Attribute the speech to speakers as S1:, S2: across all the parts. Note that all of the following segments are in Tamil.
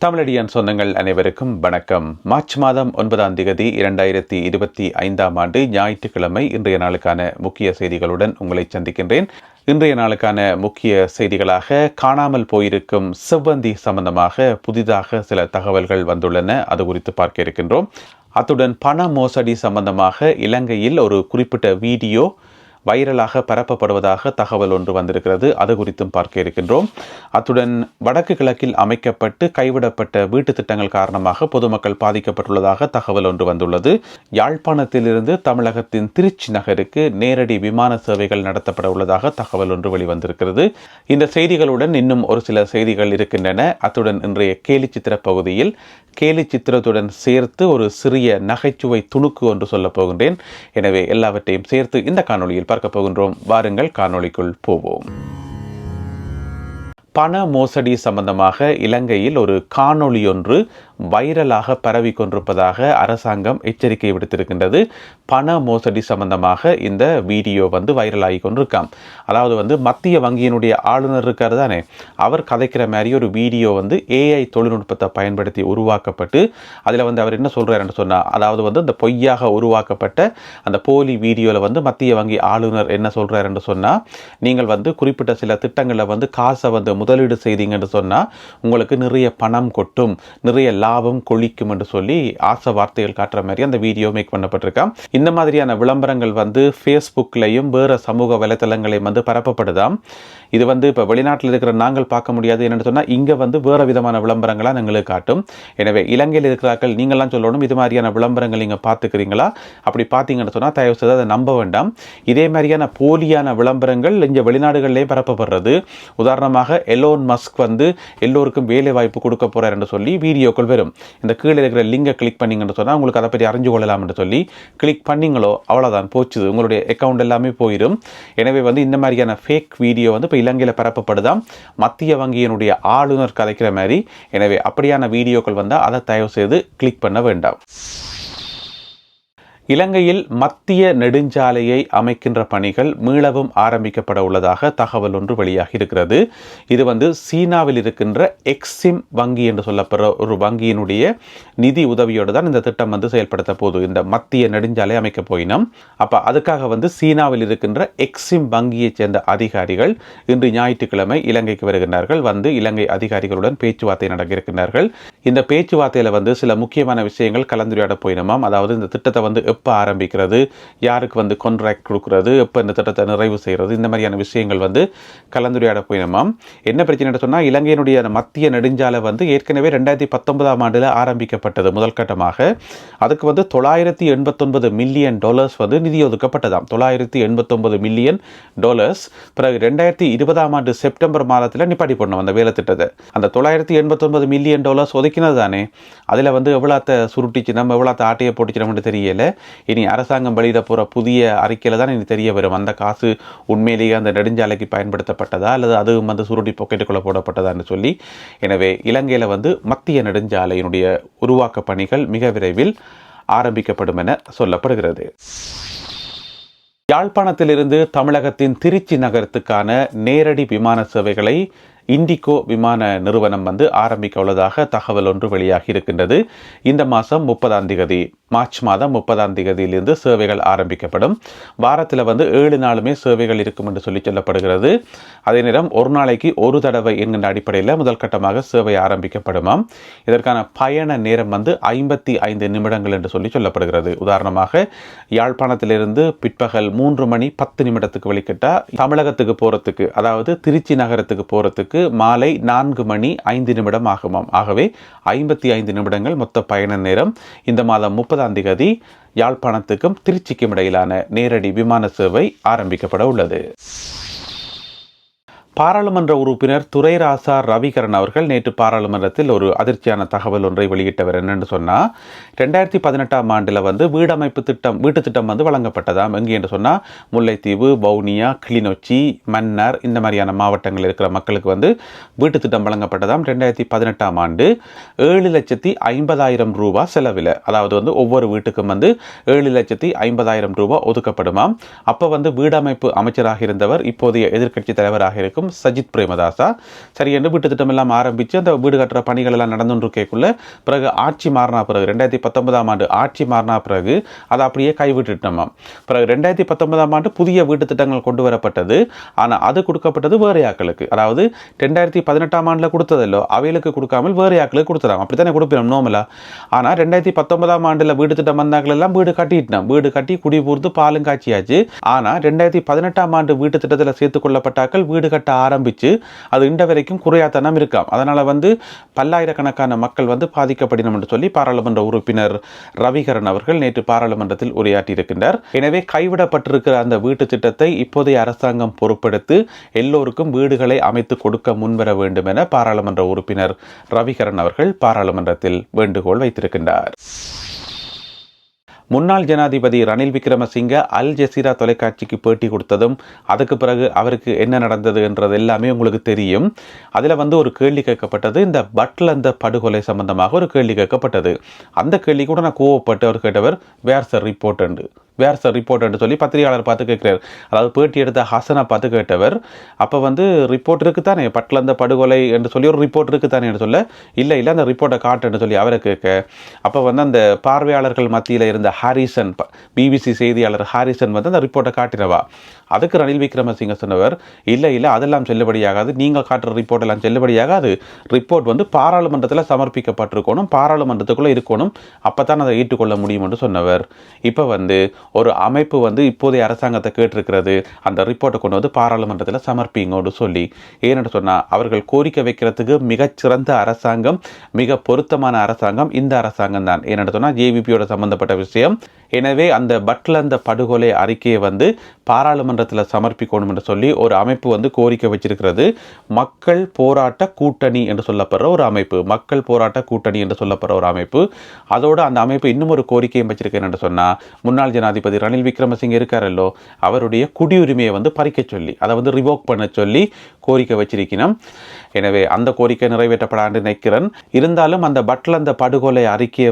S1: தமிழடியான் சொந்தங்கள் அனைவருக்கும் வணக்கம். மார்ச் மாதம் 9ஆம் தேதி 2025ஆம் ஆண்டு ஞாயிற்றுக்கிழமை இன்றைய நாளுக்கான முக்கிய செய்திகளுடன் உங்களை சந்திக்கின்றேன். இன்றைய நாளுக்கான முக்கிய செய்திகளாக காணாமல் போயிருக்கும் செவ்வந்தி சம்பந்தமாக புதிதாக சில தகவல்கள் வந்துள்ளன. அது குறித்து பார்க்க இருக்கின்றோம். அத்துடன் பண மோசடி சம்பந்தமாக இலங்கையில் ஒரு குறிப்பிட்ட வீடியோ வைரலாக பரப்பப்படுவதாக தகவல் ஒன்று வந்திருக்கிறது. அது குறித்தும் பார்க்க இருக்கின்றோம். அத்துடன் வடக்கு கிழக்கில் அமைக்கப்பட்டு கைவிடப்பட்ட வீட்டு திட்டங்கள் காரணமாக பொதுமக்கள் பாதிக்கப்பட்டுள்ளதாக தகவல் ஒன்று வந்துள்ளது. யாழ்ப்பாணத்திலிருந்து தமிழகத்தின் திருச்சி நகருக்கு நேரடி விமான சேவைகள் நடத்தப்பட உள்ளதாக தகவல் ஒன்று வெளிவந்திருக்கிறது. இந்த செய்திகளுடன் இன்னும் ஒரு சில செய்திகள் இருக்கின்றன. அத்துடன் இன்றைய கேலி சித்திர பகுதியில் கேலி சித்திரத்துடன் சேர்த்து ஒரு சிறிய நகைச்சுவை துணுக்கு ஒன்று சொல்லப் போகின்றேன். எனவே எல்லாவற்றையும் சேர்த்து இந்த காணொளியில் பார்க்க போகின்றோம். வாருங்கள் காணொளிக்குள் போவோம். பண மோசடி சம்பந்தமாக இலங்கையில் ஒரு காணொளி ஒன்று வைரலாக பரவி கொண்டிருப்பதாக அரசாங்கம் எச்சரிக்கை விடுத்திருக்கின்றது. பண மோசடி சம்பந்தமாக இந்த வீடியோ வைரலாகி கொண்டிருக்காம். அதாவது மத்திய வங்கியினுடைய ஆளுநர் இருக்கார் தானே, அவர் கதைக்கிற மாதிரி ஒரு வீடியோ ஏஐ தொழில்நுட்பத்தை பயன்படுத்தி உருவாக்கப்பட்டு அதில் அவர் என்ன சொல்கிறாருன்னு சொன்னால், அதாவது இந்த பொய்யாக உருவாக்கப்பட்ட அந்த போலி வீடியோவில் மத்திய வங்கி ஆளுநர் என்ன சொல்கிறாருன்னு சொன்னால், நீங்கள் குறிப்பிட்ட சில திட்டங்களில் காசை முதலீடு செய்தீங்கன்னு சொன்னால் உங்களுக்கு நிறைய பணம் கொட்டும், நிறைய லாபம் கொளிக்கும் என்று சொல்லி ஆசை வார்த்தைகள் காட்டுற மாதிரி அந்த வீடியோ மேக் பண்ணப்பட்டிருக்காம். இந்த மாதிரியான விளம்பரங்கள் ஃபேஸ்புக்லையும் வேற சமூக வலைத்தளங்களையும் பரப்பப்படுதாம். இது இப்போ வெளிநாட்டில் இருக்கிற நாங்கள் பார்க்க முடியாது. என்னென்னு சொன்னால் இங்கே வேறு விதமான விளம்பரங்களாக எங்களுக்கு காட்டும். எனவே இலங்கையில் இருக்கிறார்கள் நீங்கள்லாம் சொல்லணும், இது மாதிரியான விளம்பரங்கள் நீங்கள் பார்த்துக்கிறீங்களா? அப்படி பார்த்தீங்கன்னு சொன்னால் தயவு செய்து அதை நம்ப வேண்டாம். இதே மாதிரியான போலியான விளம்பரங்கள் இங்கே வெளிநாடுகளிலே பரப்பப்படுறது. உதாரணமாக எலோன் மஸ்க் எல்லோருக்கும் வேலை வாய்ப்பு கொடுக்க போகிறார் என்று சொல்லி வீடியோக்கள் வரும். இந்த கீழே இருக்கிற லிங்கை கிளிக் பண்ணிங்கன்னு சொன்னால் உங்களுக்கு அதை பற்றி அறிஞ்சு கொள்ளலாம் என்று சொல்லி கிளிக் பண்ணிங்களோ அவ்வளோதான், போச்சுது, உங்களுடைய அக்கௌண்ட் எல்லாமே போயிடும். எனவே இந்த மாதிரியான ஃபேக் வீடியோ இப்போ இலங்கையில் பரப்பப்படுதாம். மத்திய வங்கியினுடைய ஆளுநர் கதைக்கிற மாதிரி. எனவே அப்படியான வீடியோக்கள் வந்தால் அதை தயவு செய்து கிளிக் பண்ண வேண்டாம். இலங்கையில் மத்திய நெடுஞ்சாலையை அமைக்கின்ற பணிகள் மீளவும் ஆரம்பிக்கப்பட உள்ளதாக தகவல் ஒன்று வெளியாகி இருக்கிறது. இது சீனாவில் இருக்கின்ற எக்ஸிம் வங்கி என்று சொல்லப்படுற ஒரு வங்கியினுடைய நிதி உதவியோடு தான் இந்த திட்டம் செயல்படுத்த போது இந்த மத்திய நெடுஞ்சாலை அமைக்க போயினோம். அப்போ அதுக்காக சீனாவில் இருக்கின்ற எக்ஸிம் வங்கியைச் சேர்ந்த அதிகாரிகள் இன்று ஞாயிற்றுக்கிழமை இலங்கைக்கு வருகின்றார்கள். இலங்கை அதிகாரிகளுடன் பேச்சுவார்த்தை நடக்க இருக்கின்றார்கள். இந்த பேச்சுவார்த்தையில் சில முக்கியமான விஷயங்கள் கலந்துரையாட போயினோமாம். அதாவது இந்த திட்டத்தை எப்போ ஆரம்பிக்கிறது, யாருக்கு கான்ட்ராக்ட் கொடுக்கிறது, எப்போ இந்த திட்டத்தை நிறைவு செய்கிறது, இந்த மாதிரியான விஷயங்கள் கலந்துரையாட போயினோமாம். என்ன பிரச்சனை சொன்னால், இலங்கையினுடைய மத்திய நெடுஞ்சாலை ஏற்கனவே 2019ஆம் ஆண்டில் ஆரம்பிக்கப்பட்டது முதல் கட்டமாக. அதுக்கு $989 மில்லியன் நிதி ஒதுக்கப்பட்டதாம். $989 மில்லியன். பிறகு 2020ஆம் ஆண்டு செப்டம்பர் மாதத்தில் நிப்பாட்டி போடணும் அந்த வேலை திட்டத்தை. அந்த $989 மில்லியன் ஒதுக்கினது தானே, அதில் எவ்வளோத்த சுருட்டிச்சு நம்ம எவ்வளோத்த ஆட்டையை போட்டுச்சு தெரியல. இனி அரசாங்கம் வெளியிட போகிற புதிய அறிக்கையில் தான் இனி தெரிய வரும் அந்த காசு உண்மையிலேயே அந்த நெடுஞ்சாலைக்கு பயன்படுத்தப்பட்டதா அல்லது அதுவும் சுருட்டி பாக்கெட்டுக்குள்ளே போடப்பட்டதான்னு சொல்லி. எனவே இலங்கையில் மத்திய நெடுஞ்சாலையினுடைய உருவாக்க பணிகள் மிக விரைவில் ஆரம்பிக்கப்படும் என சொல்லப்படுகிறது. யாழ்ப்பாணத்திலிருந்து தமிழகத்தின் திருச்சி நகரத்துக்கான நேரடி விமான சேவைகளை இண்டிகோ விமான நிறுவனம் ஆரம்பிக்க உள்ளதாக தகவல் ஒன்று வெளியாகி இருக்கின்றது. இந்த மாதம் 30ஆம் தேதி, மார்ச் மாதம் 30ஆம் தேதியிலிருந்து சேவைகள் ஆரம்பிக்கப்படும். வாரத்தில் 7 நாளுமே சேவைகள் இருக்கும் என்று சொல்லப்படுகிறது. அதே நேரம் ஒரு நாளைக்கு ஒரு தடவை என்கின்ற அடிப்படையில் முதல் கட்டமாக சேவை ஆரம்பிக்கப்படுமாம். இதற்கான பயண நேரம் 55 நிமிடங்கள் என்று சொல்லப்படுகிறது. உதாரணமாக யாழ்ப்பாணத்திலிருந்து பிற்பகல் 3 மணி 10 நிமிடத்துக்கு வெளிக்கிட்டால் தமிழகத்துக்கு போகிறதுக்கு, அதாவது திருச்சி நகரத்துக்கு போகிறதுக்கு மாலை 4 மணி 5 நிமிடம் ஆகுமாம். ஆகவே 55 நிமிடங்கள் மொத்த பயண நேரம். இந்த மாதம் 30ஆம் தேதி யாழ்ப்பாணத்துக்கும் திருச்சிக்கும் இடையிலான நேரடி விமான சேவை ஆரம்பிக்கப்பட உள்ளது. பாராளுமன்ற உறுப்பினர் துரைராசா ரவிகரன் அவர்கள் நேற்று பாராளுமன்றத்தில் ஒரு அதிர்ச்சியான தகவல் ஒன்றை வெளியிட்டவர். என்னென்னு சொன்னால், 2018ஆம் ஆண்டில் வீடமைப்பு திட்டம், வீட்டு திட்டம் வழங்கப்பட்டதாம். எங்கே என்று சொன்னால் முல்லைத்தீவு, வவுனியா, கிளிநொச்சி, மன்னார் இந்த மாதிரியான மாவட்டங்கள் இருக்கிற மக்களுக்கு வீட்டு திட்டம் வழங்கப்பட்டதாம். 2018ஆம் ஆண்டு 7,50,000 ரூபாய் செலவில், அதாவது ஒவ்வொரு வீட்டுக்கும் 7,50,000 ரூபாய் ஒதுக்கப்படுமாம். அப்போ வீடமைப்பு அமைச்சராக இருந்தவர் இப்போதைய எதிர்க்கட்சி தலைவராக இருக்கும் இருக்கும் சஜித் பிரேமதாசா. சரி என்று வீட்டு திட்டம் எல்லாம் ஆரம்பித்து அந்த வீடு கட்டுற பணிகள் எல்லாம் நடந்து இருக்கக்குள்ள பிறகு ஆட்சி மாறினா பிறகு 2019ஆம் ஆண்டு ஆட்சி மாறினா பிறகு அதை அப்படியே கைவிட்டுட்டோமா. பிறகு 2019ஆம் ஆண்டு புதிய வீட்டு திட்டங்கள் கொண்டு வரப்பட்டது. ஆனால் அது கொடுக்கப்பட்டது வேறு ஆக்களுக்கு, அதாவது 2018ஆம் ஆண்டில் கொடுத்ததல்லோ அவைகளுக்கு கொடுக்காமல் வேறு ஆக்களுக்கு கொடுத்துறாங்க. அப்படித்தானே கொடுப்போம் நோமலா. ஆனால் 2019ஆம் ஆண்டில் வீடு திட்டம் வந்தாக்கள் எல்லாம் வீடு கட்டிட்டோம், வீடு கட்டி குடிபூர்ந்து பாலும் காட்சியாச்சு. ஆனால் 2018ஆம் ஆண்டு வீட்டு திட்டத்தில் சேர்த்துக் கொள்ளப்பட்டாக்கள் வீடு கட்ட ஆரம்பித்து அது இன்ற வரைக்கும் குறையாத்தனம் இருக்காம். அதனால் பல்லாயிரக்கணக்கான மக்கள் பாதிக்கப்படணும் என்று சொல்லி பாராளுமன்ற உறுப்பினர் ரவிகரன் அவர்கள் நேற்று பாராளுமன்றத்தில் உரையாற்றியிருக்கின்றார். எனவே கைவிடப்பட்டிருக்கிற அந்த வீட்டு திட்டத்தை இப்போதைய அரசாங்கம் பொறுப்பெடுத்து எல்லோருக்கும் வீடுகளை அமைத்து கொடுக்க முன்வர வேண்டும் என பாராளுமன்ற உறுப்பினர் ரவிகரன் அவர்கள் பாராளுமன்றத்தில் வேண்டுகோள் வைத்திருக்கின்றார். முன்னாள் ஜனாதிபதி ரணில் விக்ரமசிங்க அல் ஜசீரா தொலைக்காட்சிக்கு பேட்டி கொடுத்ததும் அதுக்கு பிறகு அவருக்கு என்ன நடந்தது என்றது எல்லாமே உங்களுக்கு தெரியும். அதில் ஒரு கேள்வி கேட்கப்பட்டது, இந்த பட்லந்த படுகொலை சம்பந்தமாக ஒரு கேள்வி கேட்கப்பட்டது. அந்த கேள்வி கூட நான் கோவப்பட்டு அவர் கேட்டவர் வேர் சார் ரிப்போர்ட் என்று சொல்லி பத்திரிகையாளர் பார்த்து கேட்கிறார். அதாவது பேட்டி எடுத்த ஹசனை பார்த்து கேட்டவர், அப்போ ரிப்போர்ட் இருக்குத்தானே பட்லந்த படுகொலை என்று சொல்லி ஒரு ரிப்போர்ட் இருக்குத்தானே என்று சொல்ல, இல்லை அந்த ரிப்போர்ட்டை காட்டுன்னு சொல்லி அவரை கேட்க, அப்போ அந்த பார்வையாளர்கள் மத்தியில் இருந்த ஹாரிசன், பிபிசி செய்தியாளர் ஹாரிசன் அந்த ரிப்போர்ட்டை காட்டினவா. அதுக்கு ரணில் விக்ரமசிங்க சொன்னவர், இல்லை அதெல்லாம் செல்லுபடியாகாது, நீங்கள் காட்டுற ரிப்போர்ட் எல்லாம் செல்லுபடியாகாது, ரிப்போர்ட் பாராளுமன்றத்தில் சமர்ப்பிக்கப்பட்டிருக்கணும், பாராளுமன்றத்துக்குள்ளே இருக்கணும், அப்போ தான் அதை ஏற்றுக்கொள்ள முடியும் என்று சொன்னவர். இப்போ ஒரு அமைப்பு இப்போதைய அரசாங்கத்தை கேட்டிருக்கிறது, அந்த ரிப்போர்ட்டை கொண்டு பாராளுமன்றத்தில் சமர்ப்பிங்கன்னு சொல்லி. ஏன்னு சொன்னால் அவர்கள் கோரிக்கை வைக்கிறதுக்கு மிகச்சிறந்த அரசாங்கம், மிக பொருத்தமான அரசாங்கம் இந்த அரசாங்கம் தான். ஏன்னு சொன்னால் ஜேவிபியோட சம்பந்தப்பட்ட விஷயம். எனவே அந்த பட்லந்த படுகொலை அறிக்கையை பாராளுமன்றத்தில் சமர்ப்பிக்கணும் என்று சொல்லி ஒரு அமைப்பு கோரிக்கை வச்சிருக்கிறது. மக்கள் போராட்ட கூட்டணி என்று சொல்லப்படுற ஒரு அமைப்பு, மக்கள் போராட்ட கூட்டணி என்று சொல்லப்படுற ஒரு அமைப்பு. அதோடு அந்த அமைப்பு இன்னும் ஒரு கோரிக்கையும் வச்சிருக்கேன் என்று சொன்னால், முன்னாள் ஜனாதிபதி ரணில் விக்ரமசிங்க இருக்காரல்லோ அவருடைய குடியுரிமையை பறிக்க சொல்லி, அதை ரிவோக் பண்ண சொல்லி கோரிக்கை வச்சிருக்கணும். எனவே அந்த கோரிக்கை நிறைவேற்றப்படாது நினைக்கிறேன். இருந்தாலும் அந்த பட்லந்த படுகொலை அறிக்கையை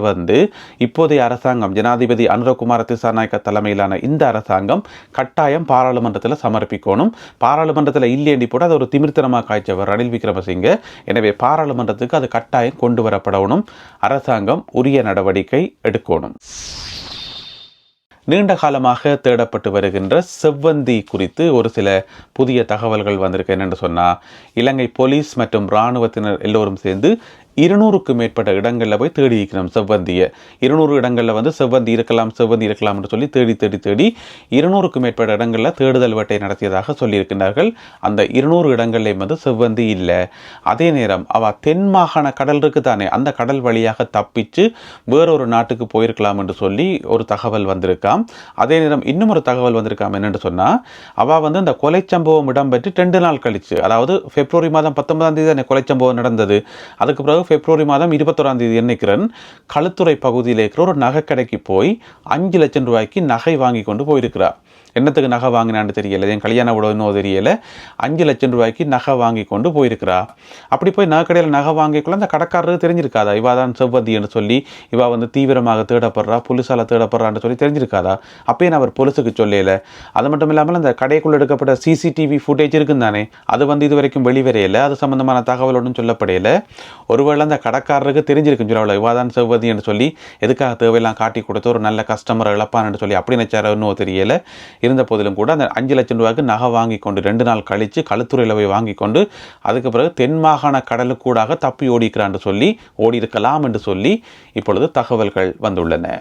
S1: இப்போதைய அரசாங்கம் ஜனாதிபதி அனுரகுமார திசாநாயக்க தலைமையிலான இந்த அரசாங்கம் கட்டாயம் பாராளுமன்றத்தில் சமர்ப்பிக்கணும். பாராளுமன்றத்தில் இல்லையண்டி போட்டு அது ஒரு திமிர்த்தனமாக காய்ச்சவர் ரணில் விக்ரமசிங்க. எனவே பாராளுமன்றத்துக்கு அது கட்டாயம் கொண்டு வரப்படணும். அரசாங்கம் உரிய நடவடிக்கை எடுக்கணும். நீண்ட காலமாக தேடப்பட்டு வருகின்ற செவ்வந்தி குறித்து ஒரு சில புதிய தகவல்கள் வந்திருக்கு. என்னென்னு சொன்னால், இலங்கை போலீஸ் மற்றும் இராணுவத்தினர் எல்லோரும் சேர்ந்து 200க்கும் மேற்பட்ட இடங்களில் போய் தேடி இருக்கிறோம் செவ்வந்தியை. 200 இடங்களில் செவ்வந்தி இருக்கலாம் என்று சொல்லி தேடி 200க்கும் மேற்பட்ட இடங்களில் தேடுதல் வேட்டை நடத்தியதாக சொல்லியிருக்கிறார்கள். அந்த 200 இடங்கள்லேயும் செவ்வந்தி இல்லை. அதே நேரம் தென் மாகாண கடல் இருக்கு தானே, அந்த கடல் வழியாக தப்பிச்சு வேறொரு நாட்டுக்கு போயிருக்கலாம் என்று சொல்லி ஒரு தகவல் வந்திருக்காம். அதே நேரம் இன்னும் ஒரு தகவல் வந்திருக்காம். என்னென்னு சொன்னால், இந்த கொலை சம்பவம் இடம்பெற்று 2 நாள் கழிச்சு, அதாவது பிப்ரவரி மாதம் 19ஆம் தேதி தானே கொலை சம்பவம் நடந்தது. அதுக்கு பிறகு பிப்ரவரி மாதம் 21ஆம் தேதி நினைக்கிறேன் களுத்துறை பகுதியில் இருக்கிற ஒரு நகை கடைக்கு போய் 5 லட்சம் ரூபாய்க்கு நகை வாங்கி கொண்டு போயிருக்கிறார். என்னத்துக்கு நகை வாங்கினான்னு தெரியல, என் கல்யாண உடனோ தெரியல. 5 லட்சம் ரூபாய்க்கு நகை வாங்கி கொண்டு போயிருக்கிறா. அப்படி போய் நகை கடையில் நகை வாங்கிக்கொள்ள அந்த கடைக்காரருக்கு தெரிஞ்சிருக்காதா இவா தான் செவ்வந்தி என்று சொல்லி, இவா தீவிரமாக தேடப்படுறா, போலீஸால் தேடப்படுறான்னு சொல்லி தெரிஞ்சிருக்காதா? அப்பயே அவர் போலீஸுக்கு சொல்லல. அது மட்டும் இல்லாமல் அந்த கடைக்குள்ள எடுக்கப்பட்ட சிசிடிவி ஃபுட்டேஜ் இருக்குன்னு தானே, அது இது வரைக்கும் வெளிவரையில, அது சம்பந்தமான தகவல் ஒன்றும் சொல்லப்படையில. ஒருவேளை அந்த கடைக்காரருக்கு தெரிஞ்சிருக்குன்னு சொல்லி இவா தான் செவ்வந்தி என்று சொல்லி எதுக்காக தேவையெல்லாம் காட்டி கொடுத்து ஒரு நல்ல கஸ்டமரை இழப்பான்னு சொல்லி அப்படி நினைச்சார இன்னும் தெரியல. இருந்த போதிலும் கூட அந்த 5 லட்சம் ரூபாய்க்கு நகை வாங்கி கொண்டு 2 நாள் கழித்து களுத்துறையில் போய் வாங்கி கொண்டு அதுக்கு பிறகு தென் மாகாண கடலுக்கூடாக தப்பி ஓடிக்கிறான்னு சொல்லி ஓடி இருக்கலாம் என்று சொல்லி இப்பொழுது தகவல்கள் வந்துள்ளன.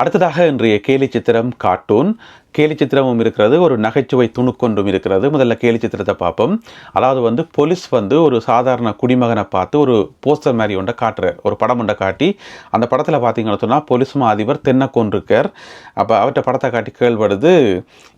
S1: அடுத்ததாக இன்றைய கேலி சித்திரம் கார்ட்டூன். கேலி சித்திரமும் இருக்கிறது, ஒரு நகைச்சுவை துணுக்கொன்றும் இருக்கிறது. முதல்ல கேலி சித்திரத்தை பார்ப்போம். அதாவது போலீஸ் ஒரு சாதாரண குடிமகனை பார்த்து ஒரு போஸ்டர் மாதிரி ஒன்றை காட்டுறார், ஒரு படம் ஒன்றை காட்டி. அந்த படத்தில் பார்த்தீங்கன்னு சொன்னால் போலீஸ் அதிபர் தென்னக்கொண்டிருக்கார். அப்போ அவர்கிட்ட படத்தை காட்டி கேள்விப்படுது,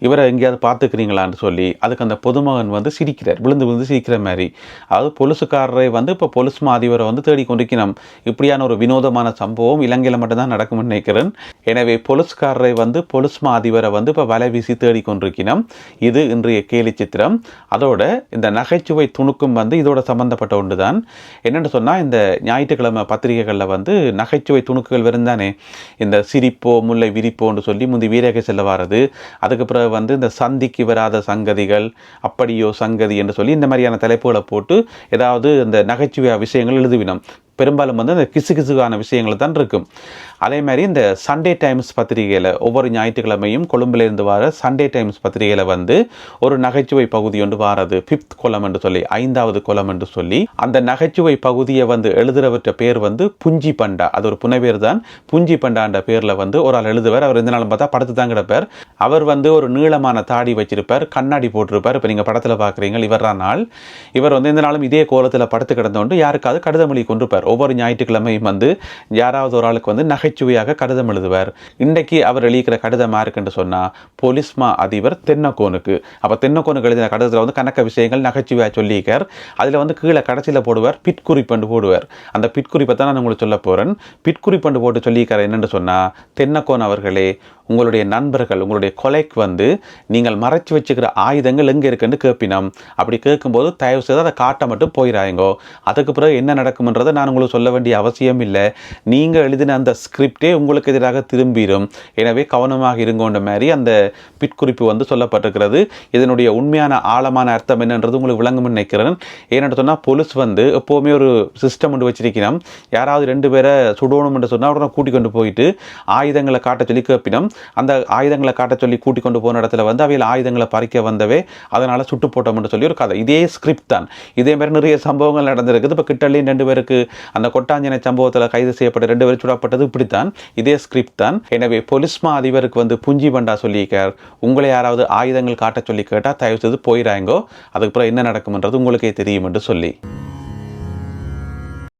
S1: இவரை எங்கேயாவது பார்த்துக்கிறீங்களான்னு சொல்லி. அதுக்கு அந்த பொதுமகன் சிரிக்கிறார், விழுந்து சிரிக்கிற மாதிரி. அதாவது போலீஸுக்காரரை இப்போ போலீஸ் அதிபரை தேடி கொண்டிருக்கணும். இப்படியான ஒரு வினோதமான சம்பவம் இலங்கையில் மட்டும்தான் நடக்கும்னு நினைக்கிறேன். எனவே போலீஸ்காரரை போலீஸ் அதிபரை இப்போ வலை வீசி தேடிக்கொண்டிருக்கணும். இது இன்றைய கேலி சித்திரம். அதோட இந்த நகைச்சுவை துணுக்கும் வந்து இதோட சம்பந்தப்பட்ட ஒன்று தான். என்னென்னு சொன்னால், இந்த ஞாயிற்றுக்கிழமை பத்திரிகைகளில் வந்து நகைச்சுவை துணுக்குகள் வருந்தானே, இந்த சிரிப்போ முல்லை விரிப்போன்னு சொல்லி முந்தி வீரக செல்ல வாரது. அதுக்கு பிறகு வந்து இந்த சந்திக்கு வராத சங்கதிகள், அப்படியோ சங்கதி என்று சொல்லி இந்த மாதிரியான தலைப்புகளை போட்டு ஏதாவது இந்த நகைச்சுவை விஷயங்கள் எழுதுவினோம். பெரும்பாலும் வந்து இந்த கிசுகிசுகான விஷயங்கள் தான் இருக்கும். அதே மாதிரி இந்த சண்டே டைம்ஸ் பத்திரிகையில் ஒவ்வொரு ஞாயிற்றுக்கிழமையும் கொழும்புலேருந்து வர சண்டே டைம்ஸ் பத்திரிகையில் வந்து ஒரு நகைச்சுவை பகுதி ஒன்று வாரது. 5th column என்று சொல்லி, 5வது column என்று சொல்லி, அந்த நகைச்சுவை பகுதியை வந்து எழுதுறவற்ற பேர் வந்து புஞ்சி பண்டா. அது ஒரு புனைவேர் தான். புஞ்சி பண்டான்ற பேரில் வந்து ஒரு ஆள் எழுதுவார். அவர் எந்த நாளும் பார்த்தா படத்து தான் கிடப்பார். அவர் வந்து ஒரு நீளமான தாடி வச்சிருப்பார், கண்ணாடி போட்டிருப்பார். இப்போ நீங்கள் படத்தில் பார்க்குறீங்க, இவர் தான் நாள். இவர் வந்து எந்த நாளும் இதே கோலத்தில் படுத்து கிடந்தோண்டு யாருக்காவது கடிதம் எழுதி கொண்டிருப்பார். ஒவ்வொரு ஞாயிற்றுக்கிழமையும் வந்து யாராவது ஒரு ஆளுக்கு வந்து நகைச்சுவையாக கடிதம் எழுதுவார். இன்றைக்கு அவர் எழுதிக்கிற கடிதம் யாருக்குன்னு சொன்னால், பொலிஸ்மா அதிபர் தென்னக்கோனுக்கு. அப்போ தென்னக்கோனுக்கு எழுதின கடிதத்தில் வந்து கணக்க விஷயங்கள் நகைச்சுவையாக சொல்லியிருக்கார். அதில் வந்து கீழே கடைசியில் போடுவார் பிட்குறிப்பண்டு போடுவார். அந்த பிட்குறிப்பை தான் நான் உங்களுக்கு சொல்ல போகிறேன். பிட்குறிப்பண்டு போட்டு சொல்லியிருக்கார். என்னென்னு சொன்னால், தென்னக்கோன் அவர்களே, உங்களுடைய நண்பர்கள் உங்களுடைய கொலைக்கு வந்து நீங்கள் மறைச்சி வச்சுக்கிற ஆயுதங்கள் எங்கே இருக்குன்னு கேட்பினோம். அப்படி கேட்கும்போது தயவு செய்து அதை காட்ட மட்டும் போயிடாயங்கோ. அதுக்கு பிறகு என்ன நடக்கும்ன்றதை நான் உங்களுக்கு சொல்ல வேண்டிய அவசியம் இல்லை. நீங்கள் எழுதின அந்த ஸ்கிரிப்டே உங்களுக்கு எதிராக திரும்பிடும். எனவே கவனமாக இருங்கோன்ற மாதிரி அந்த பிட்குறிப்பு வந்து சொல்லப்பட்டிருக்கிறது. இதனுடைய உண்மையான ஆழமான அர்த்தம் என்னன்றது உங்களுக்கு விளங்கும்னு நினைக்கிறேன். ஏன்னு சொன்னால், போலீஸ் வந்து எப்போவுமே ஒரு சிஸ்டம் ஒன்று வச்சிருக்கணும். யாராவது 2 பேரை சுடணும் என்று சொன்னால் உடனே கூட்டிக் கொண்டு போயிட்டு ஆயுதங்களை காட்ட சொல்லி கேட்பினோம். அந்த ஆயுதங்களை காட்ட சொல்லி கூட்டிக் கொண்டு போன இடத்துல வந்து அவையில் ஆயுதங்களை பறிக்க வந்தவே அதனால் சுட்டு போட்டோம்னு சொல்லி ஒரு கதை. இதே ஸ்கிரிப்ட் தான். இதே மாதிரி நிறைய சம்பவங்கள் நடந்திருக்குது. இப்போ கிட்டலையும் 2 பேருக்கு அந்த கொட்டாஞ்சனை சம்பவத்தில் கைது செய்யப்பட்ட 2 பேர் சுடப்பட்டது இப்படித்தான். இதே ஸ்கிரிப்ட் தான். எனவே பொலிஸ்மா அதிபருக்கு வந்து புஞ்சி பண்டா சொல்லியிருக்கார், உங்களை யாராவது ஆயுதங்கள் காட்ட சொல்லி கேட்டால் தயவு செய்து போயிடாங்கோ. அதுக்கப்புறம் என்ன நடக்கும்ன்றது உங்களுக்கே தெரியும் என்று சொல்லி